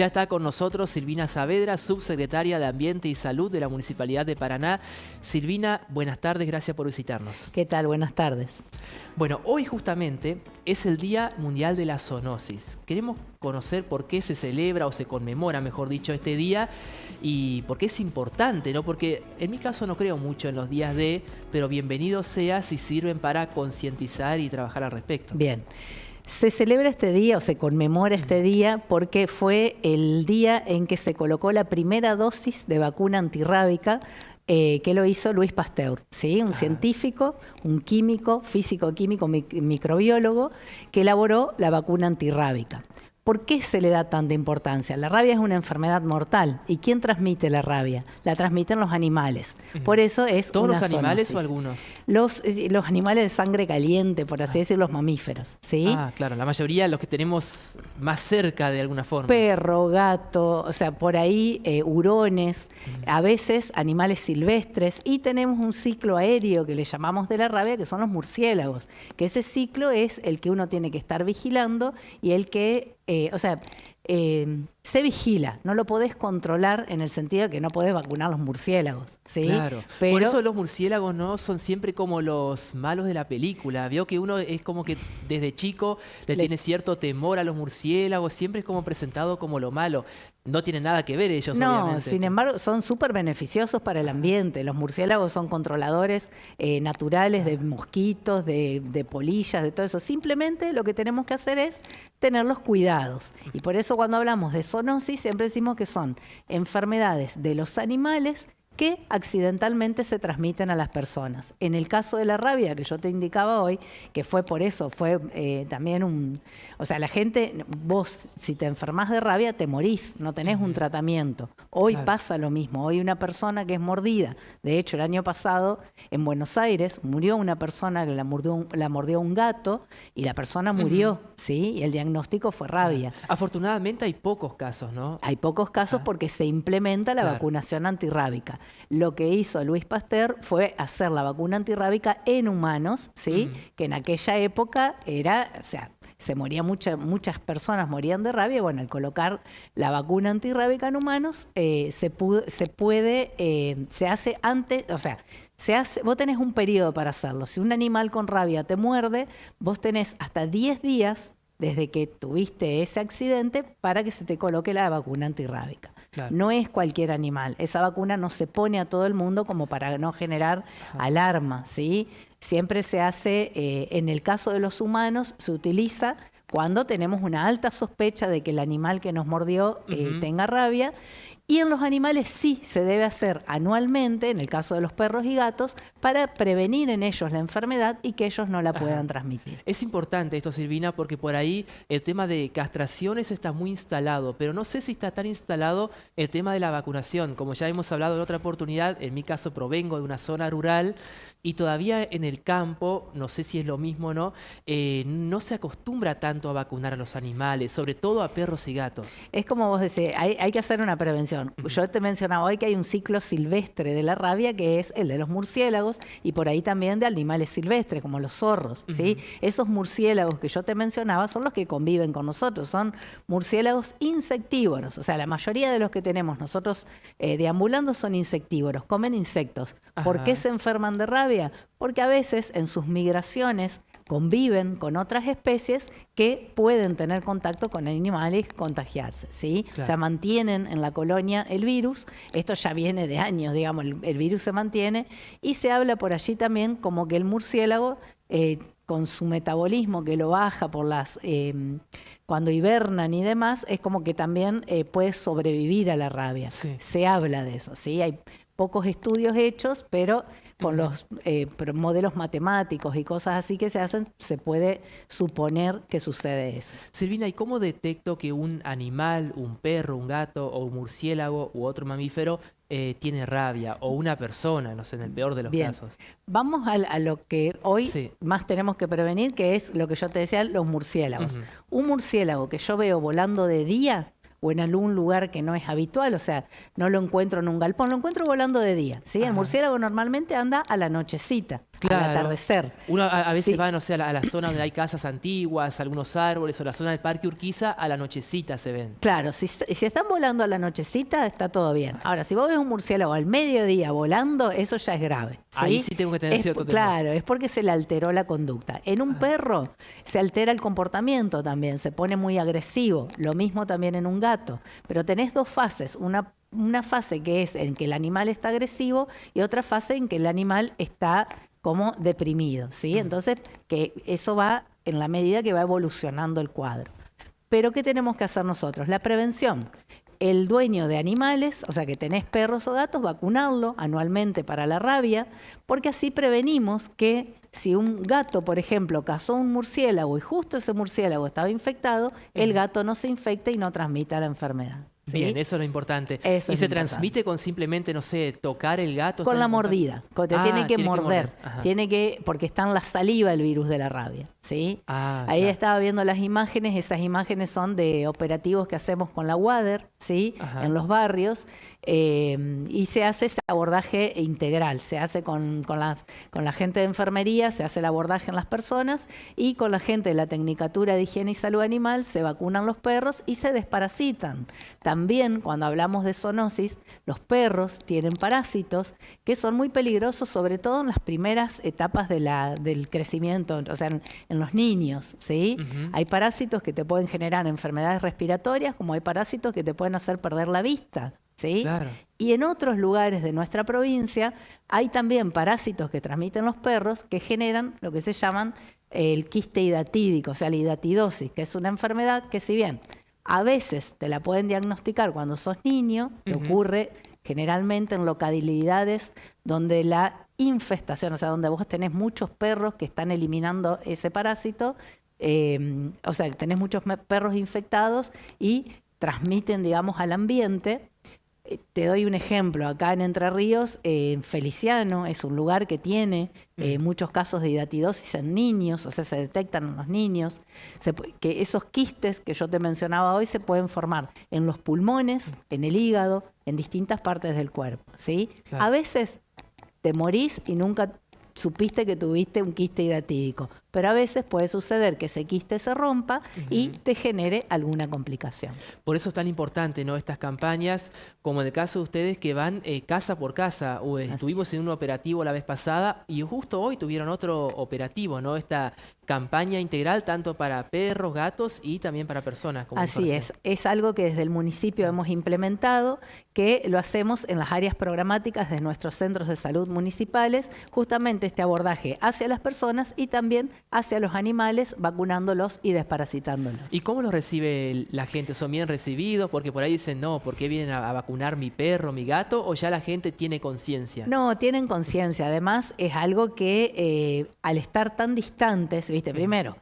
Ya está con nosotros Silvina Saavedra, subsecretaria de Ambiente y Salud de la Municipalidad de Paraná. Silvina, buenas tardes, gracias por visitarnos. ¿Qué tal? Buenas tardes. Bueno, hoy justamente es el Día Mundial de la Zoonosis. Queremos conocer por qué se celebra o se conmemora, mejor dicho, este día y por qué es importante, ¿no? Porque en mi caso no creo mucho en los días de, pero bienvenido sea si sirven para concientizar y trabajar al respecto. Bien. Se celebra este día o se conmemora este día porque fue el día en que se colocó la primera dosis de vacuna antirrábica que lo hizo Louis Pasteur, ¿sí? Un científico, un químico, físico-químico, microbiólogo, que elaboró la vacuna antirrábica. ¿Por qué se le da tanta importancia? La rabia es una enfermedad mortal. ¿Y quién transmite la rabia? La transmiten los animales. Por eso es ¿Todos una los animales zoonosis. o algunos? Los animales de sangre caliente, por así decir, los mamíferos, ¿sí? Ah, claro, la mayoría de los que tenemos más cerca de alguna forma. Perro, gato, o sea, por ahí hurones, a veces animales silvestres, y tenemos un ciclo aéreo que le llamamos de la rabia, que son los murciélagos, que ese ciclo es el que uno tiene que estar vigilando y el que, se vigila, no lo podés controlar en el sentido de que no podés vacunar los murciélagos, ¿sí? Claro, pero por eso los murciélagos no son siempre como los malos de la película. Veo que uno es como que desde chico le tiene cierto temor a los murciélagos, siempre es como presentado como lo malo. No tienen nada que ver ellos, no, obviamente. sin embargo, son súper beneficiosos para el ambiente. Los murciélagos son controladores naturales de mosquitos, de polillas, de todo eso. Simplemente lo que tenemos que hacer es tener los cuidados. Y por eso cuando hablamos de zoonosis siempre decimos que son enfermedades de los animales que accidentalmente se transmiten a las personas. En el caso de la rabia, que yo te indicaba hoy, que fue por eso, fue también un... O sea, la gente, vos si te enfermás de rabia, te morís, no tenés un tratamiento. Hoy pasa lo mismo, hoy una persona que es mordida, de hecho el año pasado en Buenos Aires murió una persona que la mordió un gato y la persona murió, ¿sí? Y el diagnóstico fue rabia. Afortunadamente hay pocos casos, ¿no? Hay pocos casos porque se implementa la vacunación antirrábica. Lo que hizo Louis Pasteur fue hacer la vacuna antirrábica en humanos, ¿sí? Que en aquella época era, o sea, se moría muchas personas morían de rabia. Bueno, al colocar la vacuna antirrábica en humanos, se hace antes, o sea, vos tenés un periodo para hacerlo. Si un animal con rabia te muerde, vos tenés hasta 10 días desde que tuviste ese accidente para que se te coloque la vacuna antirrábica. Claro. No es cualquier animal. Esa vacuna no se pone a todo el mundo como para no generar alarma, ¿sí? Siempre se hace, en el caso de los humanos, se utiliza cuando tenemos una alta sospecha de que el animal que nos mordió tenga rabia. Y en los animales sí se debe hacer anualmente, en el caso de los perros y gatos, para prevenir en ellos la enfermedad y que ellos no la puedan transmitir. Es importante esto, Silvina, porque por ahí el tema de castraciones está muy instalado, pero no sé si está tan instalado el tema de la vacunación. Como ya hemos hablado en otra oportunidad, en mi caso provengo de una zona rural y todavía en el campo, no sé si es lo mismo o no, no se acostumbra tanto a vacunar a los animales, sobre todo a perros y gatos. Es como vos decís, hay que hacer una prevención. Yo te mencionaba hoy que hay un ciclo silvestre de la rabia que es el de los murciélagos y por ahí también de animales silvestres como los zorros, ¿sí? Esos murciélagos que yo te mencionaba son los que conviven con nosotros, son murciélagos insectívoros, o sea, la mayoría de los que tenemos nosotros deambulando son insectívoros, comen insectos. ¿Por qué se enferman de rabia? Porque a veces en sus migraciones conviven con otras especies que pueden tener contacto con animales y contagiarse, ¿sí? Claro. O sea, mantienen en la colonia el virus. Esto ya viene de años, digamos, el virus se mantiene. Y se habla por allí también como que el murciélago, con su metabolismo que lo baja por cuando hibernan y demás, es como que también puede sobrevivir a la rabia. Sí. Se habla de eso, ¿sí? Hay pocos estudios hechos, pero con los modelos matemáticos y cosas así que se hacen, se puede suponer que sucede eso. Silvina, ¿y cómo detecto que un animal, un perro, un gato o un murciélago u otro mamífero tiene rabia? O una persona, no sé, en el peor de los casos. Vamos a lo que hoy más tenemos que prevenir, que es lo que yo te decía, los murciélagos. Un murciélago que yo veo volando de día o en algún lugar que no es habitual, o sea, no lo encuentro en un galpón, lo encuentro volando de día, ¿sí? El murciélago normalmente anda a la nochecita, Claro. al atardecer. Uno a veces Sí. va, no sé, a la zona donde hay casas antiguas, algunos árboles, o la zona del Parque Urquiza, a la nochecita se ven. Claro, si están volando a la nochecita, está todo bien. Ahora, si vos ves un murciélago al mediodía volando, eso ya es grave. ¿sí? Ahí sí tengo que tener cierto temor. Claro, es porque se le alteró la conducta. En un perro se altera el comportamiento también, se pone muy agresivo. Lo mismo también en un gato. Pero tenés dos fases. Una fase que es en que el animal está agresivo y otra fase en que el animal está como deprimido, ¿sí? Entonces, que eso va en la medida que va evolucionando el cuadro. Pero ¿qué tenemos que hacer nosotros? La prevención. El dueño de animales, o sea que tenés perros o gatos, vacunarlo anualmente para la rabia, porque así prevenimos que si un gato, por ejemplo, cazó un murciélago y justo ese murciélago estaba infectado, el gato no se infecte y no transmita la enfermedad. ¿sí? Bien, eso es lo importante. Eso ¿Y es se lo transmite con simplemente, no sé, tocar el gato? Con ¿Está la en contacto? mordida, te tiene que morder, Ajá. porque está en la saliva el virus de la rabia, ¿sí? Ahí Claro. estaba viendo las imágenes, esas imágenes son de operativos que hacemos con la WADER, ¿sí? Ajá. En los barrios, y se hace ese abordaje integral, se hace con la gente de enfermería, se hace el abordaje en las personas y con la gente de la Tecnicatura de Higiene y Salud Animal se vacunan los perros y se desparasitan. También cuando hablamos de zoonosis, los perros tienen parásitos que son muy peligrosos, sobre todo en las primeras etapas del crecimiento, o sea, en los niños, ¿sí? Hay parásitos que te pueden generar enfermedades respiratorias, como hay parásitos que te pueden hacer perder la vista, ¿sí? Claro. Y en otros lugares de nuestra provincia hay también parásitos que transmiten los perros que generan lo que se llaman el quiste hidatídico, o sea, la hidatidosis, que es una enfermedad que si bien a veces te la pueden diagnosticar cuando sos niño, que ocurre generalmente en localidades donde la infestación, o sea, donde vos tenés muchos perros que están eliminando ese parásito, o sea, tenés muchos perros infectados y transmiten, digamos, al ambiente. Te doy un ejemplo, acá en Entre Ríos, Feliciano es un lugar que tiene muchos casos de hidatidosis en niños, o sea, se detectan en los niños, que esos quistes que yo te mencionaba hoy se pueden formar en los pulmones, en el hígado, en distintas partes del cuerpo, ¿sí? Claro. A veces te morís y nunca supiste que tuviste un quiste hidatídico, pero a veces puede suceder que ese quiste se rompa y te genere alguna complicación. Por eso es tan importante, ¿no? Estas campañas, como en el caso de ustedes que van casa por casa. Estuvimos en un operativo la vez pasada y justo hoy tuvieron otro operativo, ¿no? Esta campaña integral tanto para perros, gatos y también para personas. Como Así es algo que desde el municipio hemos implementado, que lo hacemos en las áreas programáticas de nuestros centros de salud municipales, justamente este abordaje hacia las personas y también hacia los animales, vacunándolos y desparasitándolos. ¿Y cómo lo recibe la gente? ¿Son bien recibidos? Porque por ahí dicen, no, ¿por qué vienen a vacunar mi perro, mi gato? ¿O ya la gente tiene conciencia? No, tienen conciencia. Además, es algo que al estar tan distantes, ¿viste? Primero,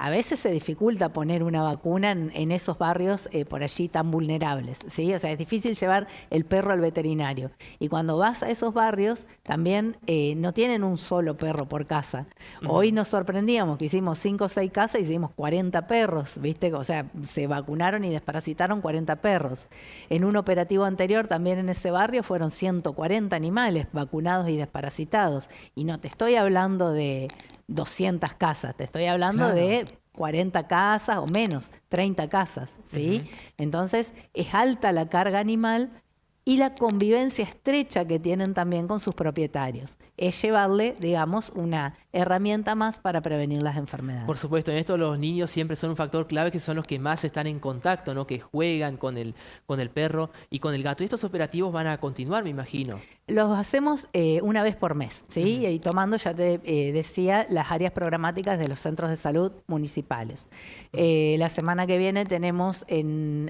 a veces se dificulta poner una vacuna en esos barrios por allí tan vulnerables, ¿sí? O sea, es difícil llevar el perro al veterinario. Y cuando vas a esos barrios, también no tienen un solo perro por casa. Hoy nos sorprendíamos que hicimos 5 o 6 casas y hicimos 40 perros, ¿viste? O sea, se vacunaron y desparasitaron 40 perros. En un operativo anterior, también en ese barrio, fueron 140 animales vacunados y desparasitados. Y no te estoy hablando de 200 casas, te estoy hablando de 40 casas o menos, 30 casas, ¿sí? Entonces, es alta la carga animal y la convivencia estrecha que tienen también con sus propietarios. Es llevarle, digamos, una herramienta más para prevenir las enfermedades. Por supuesto, en esto los niños siempre son un factor clave, que son los que más están en contacto, ¿no? Que juegan con el perro y con el gato. Y estos operativos van a continuar, me imagino. Los hacemos una vez por mes, ¿sí? Y tomando, ya te decía, las áreas programáticas de los centros de salud municipales. La semana que viene tenemos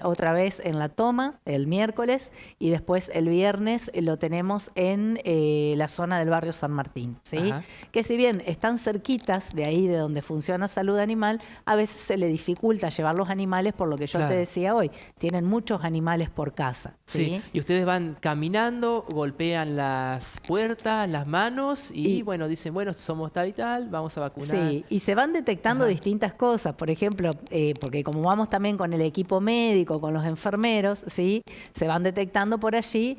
otra vez en La Toma, el miércoles, y después el viernes lo tenemos en la zona del barrio San Martín, ¿sí? Que si bien están cerquitas de ahí, de donde funciona Salud Animal, a veces se le dificulta llevar los animales por lo que yo te decía hoy. Tienen muchos animales por casa. Sí, y ustedes van caminando, golpean las puertas, las manos y bueno, dicen, bueno, somos tal y tal, vamos a vacunar. Sí, y se van detectando distintas cosas. Por ejemplo, porque como vamos también con el equipo médico, con los enfermeros, ¿sí? Se van detectando por allí,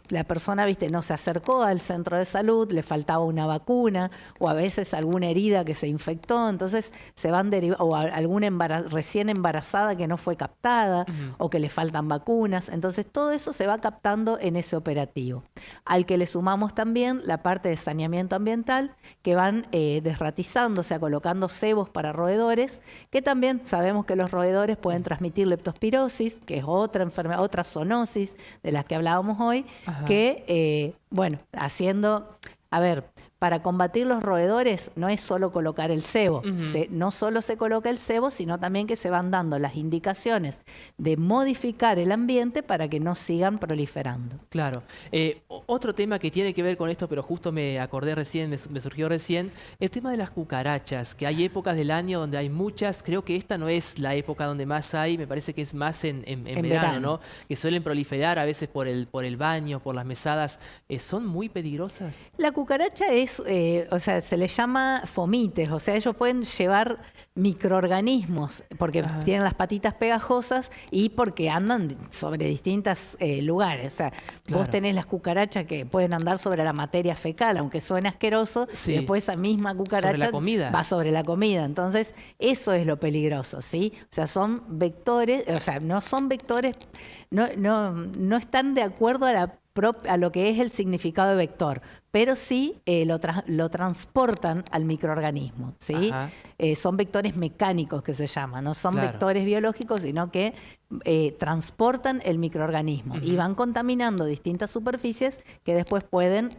la persona, viste, no se acercó al centro de salud, le faltaba una vacuna o a veces alguna herida que se infectó, entonces se van derivando, o alguna recién embarazada que no fue captada o que le faltan vacunas. Entonces todo eso se va captando en ese operativo. Al que le sumamos también la parte de saneamiento ambiental, que van desratizando, o sea, colocando cebos para roedores, que también sabemos que los roedores pueden transmitir leptospirosis, que es otra enfermedad, otra zoonosis de las que hablábamos hoy, que, bueno, haciendo, a ver, para combatir los roedores no es solo colocar el cebo, no solo se coloca el cebo, sino también que se van dando las indicaciones de modificar el ambiente para que no sigan proliferando. Claro. Otro tema que tiene que ver con esto, pero justo me acordé recién, me surgió recién, el tema de las cucarachas, que hay épocas del año donde hay muchas, creo que esta no es la época donde más hay, me parece que es más en verano, ¿no? Que suelen proliferar a veces por el baño, por las mesadas. ¿Son muy peligrosas? La cucaracha es, o sea, se les llama fomites, o sea, ellos pueden llevar microorganismos porque tienen las patitas pegajosas y porque andan sobre distintos lugares. O sea, vos tenés las cucarachas que pueden andar sobre la materia fecal, aunque suene asqueroso, y después esa misma cucaracha va sobre la comida. Entonces, eso es lo peligroso, ¿sí? O sea, son vectores, o sea, no son vectores, no están de acuerdo a lo que es el significado de vector, pero sí lo transportan al microorganismo, ¿sí? Son vectores mecánicos que se llaman, no son vectores biológicos, sino que transportan el microorganismo y van contaminando distintas superficies que después pueden,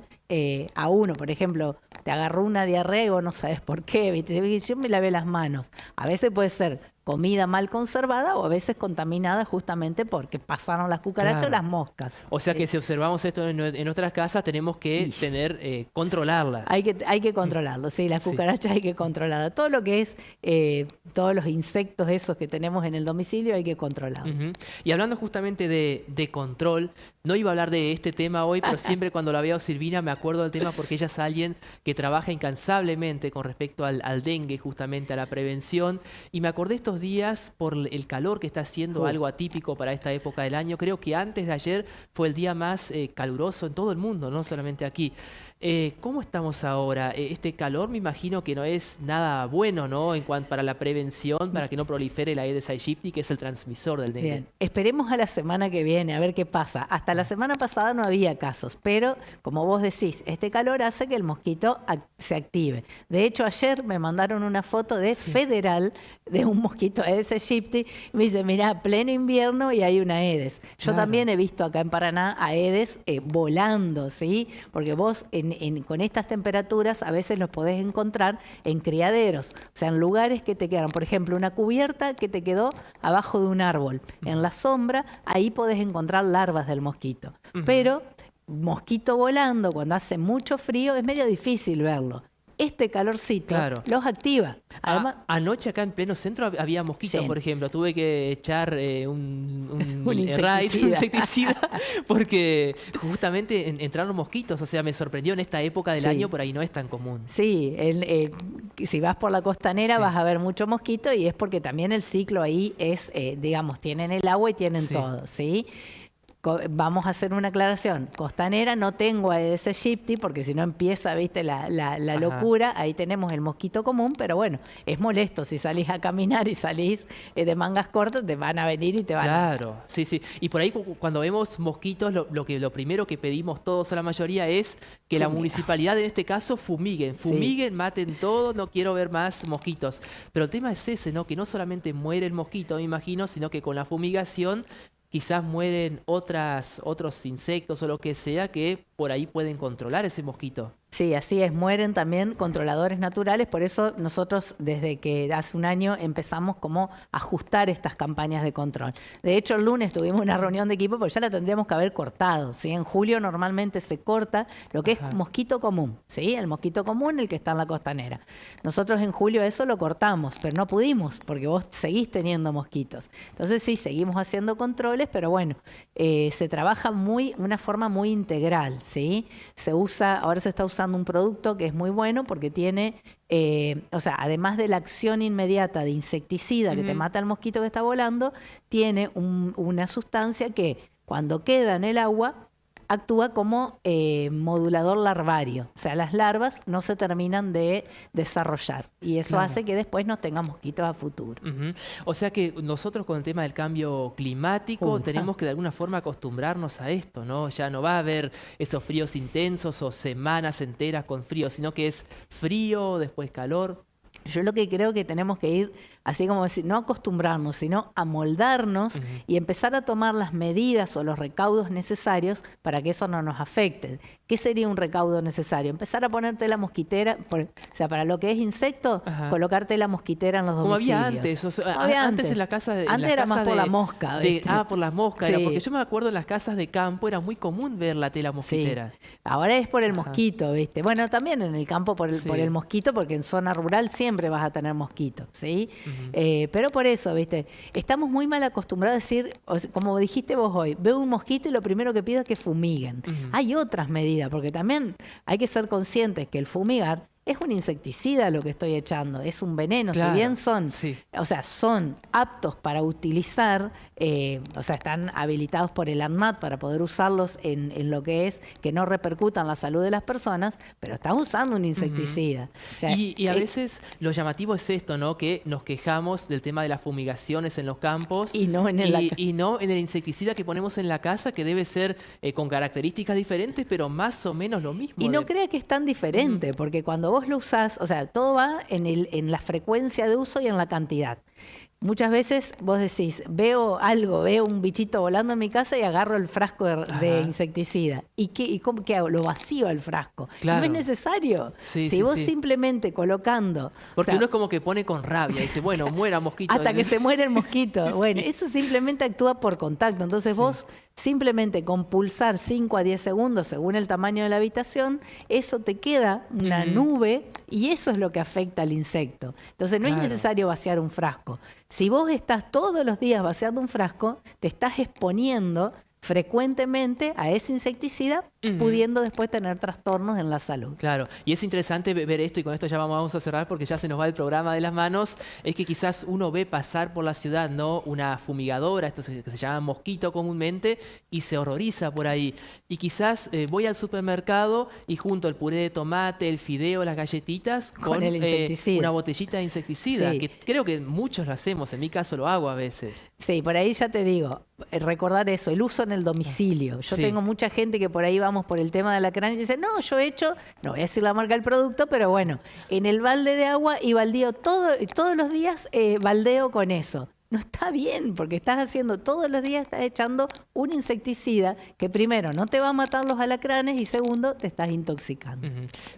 a uno, por ejemplo, te agarró una diarrea o no sabes por qué, ¿viste? Yo me lavé las manos. A veces puede ser comida mal conservada o a veces contaminada justamente porque pasaron las cucarachas o las moscas. O sea que si observamos esto en nuestras casas tenemos que controlarlas. Hay que controlarlo, sí, las cucarachas hay que controlarlas. Todo lo que es, todos los insectos esos que tenemos en el domicilio hay que controlarlos. Y hablando justamente de control, no iba a hablar de este tema hoy, pero siempre cuando la veo a Silvina me acuerdo del tema porque ella es alguien que trabaja incansablemente con respecto al dengue, justamente a la prevención, y me acordé estos días por el calor que está haciendo, algo atípico para esta época del año. Creo que antes de ayer fue el día más caluroso en todo el mundo, no solamente aquí. ¿Cómo estamos ahora? Este calor me imagino que no es nada bueno, ¿no? En cuanto para la prevención, para que no prolifere la Aedes aegypti, que es el transmisor del dengue. Bien, esperemos a la semana que viene a ver qué pasa. Hasta la semana pasada no había casos, pero como vos decís, este calor hace que el mosquito se active. De hecho, ayer me mandaron una foto de Federal de un mosquito Aedes aegypti. Me dice, mirá, pleno invierno y hay una Aedes. Yo también he visto acá en Paraná Aedes volando, ¿sí? Porque vos con estas temperaturas a veces los podés encontrar en criaderos, o sea, en lugares que te quedan, por ejemplo, una cubierta que te quedó abajo de un árbol. En la sombra, ahí podés encontrar larvas del mosquito. Pero mosquito volando cuando hace mucho frío es medio difícil verlo. Este calorcito los activa. Además, anoche acá en pleno centro había mosquitos, por ejemplo. Tuve que echar un insecticida porque justamente entraron mosquitos. O sea, me sorprendió en esta época del año, por ahí no es tan común. Sí, si vas por la costanera vas a ver mucho mosquito y es porque también el ciclo ahí es, digamos, tienen el agua y tienen todo, ¿sí? Vamos a hacer una aclaración. Costanera no tengo Aedes aegypti porque si no empieza, viste, la locura. Ahí tenemos el mosquito común, pero bueno, es molesto. Si salís a caminar y salís de mangas cortas, te van a venir y te van a... Claro, sí. Y por ahí cuando vemos mosquitos, lo primero que pedimos todos a la mayoría es que la municipalidad en este caso fumiguen, maten todo, no quiero ver más mosquitos. Pero el tema es ese, ¿no? Que no solamente muere el mosquito, me imagino, sino que con la fumigación quizás mueren otros insectos o lo que sea que por ahí pueden controlar ese mosquito. Sí, así es, mueren también controladores naturales, por eso nosotros desde que hace un año empezamos como a ajustar estas campañas de control. De hecho, el lunes tuvimos una reunión de equipo porque ya la tendríamos que haber cortado, ¿sí? En julio normalmente se corta lo que es mosquito común, ¿sí? El mosquito común, el que está en la costanera. Nosotros en julio eso lo cortamos, pero no pudimos porque vos seguís teniendo mosquitos. Entonces sí, seguimos haciendo controles, pero bueno, se trabaja una forma muy integral, ¿sí? Ahora se está usando un producto que es muy bueno porque tiene, o sea, además de la acción inmediata de insecticida que te mata al mosquito que está volando, tiene una sustancia que cuando queda en el agua actúa como modulador larvario. O sea, las larvas no se terminan de desarrollar y eso hace que después no tenga mosquitos a futuro. O sea que nosotros con el tema del cambio climático tenemos que de alguna forma acostumbrarnos a esto, ¿no? Ya no va a haber esos fríos intensos o semanas enteras con frío, sino que es frío, después calor. Yo lo que creo que tenemos que ir, así como decir, no acostumbrarnos, sino amoldarnos y empezar a tomar las medidas o los recaudos necesarios para que eso no nos afecte. ¿Qué sería un recaudo necesario? Empezar a ponerte la mosquitera, o sea, para lo que es insecto, colocarte la mosquitera en los domicilios. Como había antes, o sea, antes en la casa de... Antes era más por la mosca. Por las moscas, Sí. era porque yo me acuerdo en las casas de campo era muy común ver la tela mosquitera. Sí. Ahora es por el mosquito, ¿viste? Bueno, también en el campo por el mosquito, porque en zona rural siempre vas a tener mosquitos, ¿sí? Pero por eso, ¿viste? Estamos muy mal acostumbrados a decir, como dijiste vos hoy, veo un mosquito y lo primero que pido es que fumiguen. Hay otras medidas, porque también hay que ser conscientes que el fumigar es un insecticida lo que estoy echando, es un veneno, Claro, si bien son, sí. o sea, son aptos para utilizar, o sea, están habilitados por el ANMAT para poder usarlos en lo que es que no repercutan la salud de las personas, pero estás usando un insecticida. O sea, Y a veces lo llamativo es esto, ¿no? Que nos quejamos del tema de las fumigaciones en los campos y no en y no en el insecticida que ponemos en la casa, que debe ser con características diferentes, pero más o menos lo mismo. Y no crea que es tan diferente, porque cuando vos lo usás, o sea, todo va en la frecuencia de uso y en la cantidad. Muchas veces vos decís, veo un bichito volando en mi casa y agarro el frasco de insecticida. ¿Y qué hago? Lo vacío al frasco. Claro. No es necesario. Si vos simplemente colocando... Porque o sea, uno es como que pone con rabia, dice, bueno, muera mosquito. hasta que se muere el mosquito. Bueno, eso simplemente actúa por contacto. Entonces vos simplemente con pulsar 5 a 10 segundos, según el tamaño de la habitación, eso te queda una nube y eso es lo que afecta al insecto. Entonces no es necesario vaciar un frasco. Si vos estás todos los días vaciando un frasco, te estás exponiendo frecuentemente a ese insecticida, pudiendo después tener trastornos en la salud. Claro, y es interesante ver esto, y con esto ya vamos a cerrar porque ya se nos va el programa de las manos, es que quizás uno ve pasar por la ciudad, ¿no? Una fumigadora, esto que se llama mosquito comúnmente, y se horroriza por ahí. Y quizás voy al supermercado y junto el puré de tomate, el fideo, las galletitas, con el insecticida. Una botellita de insecticida, que creo que muchos lo hacemos, en mi caso lo hago a veces. Sí, por ahí ya te digo, recordar eso, el uso en el domicilio. Yo tengo mucha gente que por ahí vamos por el tema de alacrán y dice, no, yo he hecho, no voy a decir la marca del producto, pero bueno, en el balde de agua y baldeo todos los días baldeo con eso. No está bien, porque estás haciendo todos los días, estás echando un insecticida que primero no te va a matar los alacranes y segundo te estás intoxicando.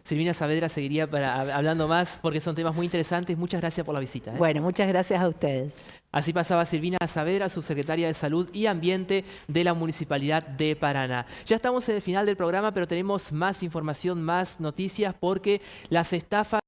Silvina Saavedra seguiría hablando más porque son temas muy interesantes. Muchas gracias por la visita. Bueno, muchas gracias a ustedes. Así pasaba Silvina Saavedra, subsecretaria de Salud y Ambiente de la Municipalidad de Paraná. Ya estamos en el final del programa, pero tenemos más información, más noticias porque las estafas